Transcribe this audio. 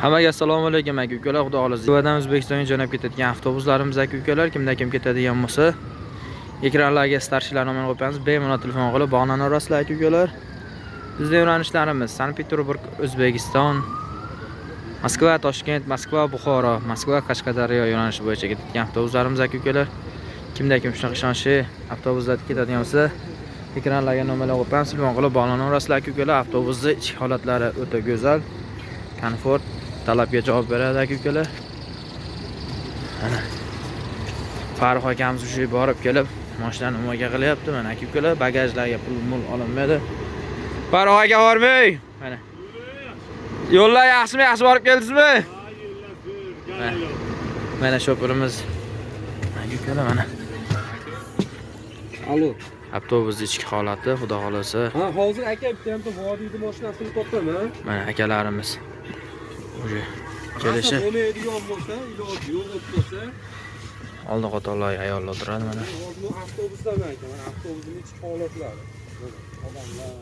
Hammaga assalomu alaykum aka ukalar, xudo xolasa. Xudodan O'zbekistonga jo'nab ketadigan avtobuslarimiz aka ukalar, kimda kim ketadigan bo'lsa, ekranlarga starshilar nomini qo'yamiz, bemalol telefon qilib bog'lana olasizlar aka ukalar. Bizning yo'nalishlarimiz Sankt-Peterburg, O'zbekiston, Moskva, Toshkent, Moskva, Buxoro, Moskva, Qashqadaryo yo'nalishi bo'yicha ketadigan avtobuslarimiz aka ukalar. Kimda kim shunaqa ishonchli avtobuslarda ketadigan bo'lsa, ekranlarga nomerlar qo'yamiz, telefon qilib bog'lana olasizlar aka ukalar. Avtobusning ichki holatlari o'ta go'zal, komfort, talabga javob beradi aka ukalar. Mana Farruh akamiz shu borib kelib, mashinani umaga qilyapti. Mana aka ukalar, bagajlarga pul olinmaydi. Farruh aka bormay. Mana. Yo'llar yaxshimi? Yaxshi borib keldingizmi? Mana shoferimiz. Aka ukalar mana. Alo. Avtobusning ichki holati, xudo xolasa. Ha, hozir aka bitta vodiyni mashinasini topaman. Mana akalarimiz. O'sha kelishi. Bo'lmaydigan bo'lsa, iloji yo'q bo'lsa, Oldi qatorlar ayollar turadi mana. hozir avtobusdan aka, avtobusning ichki holatlari. Odamlar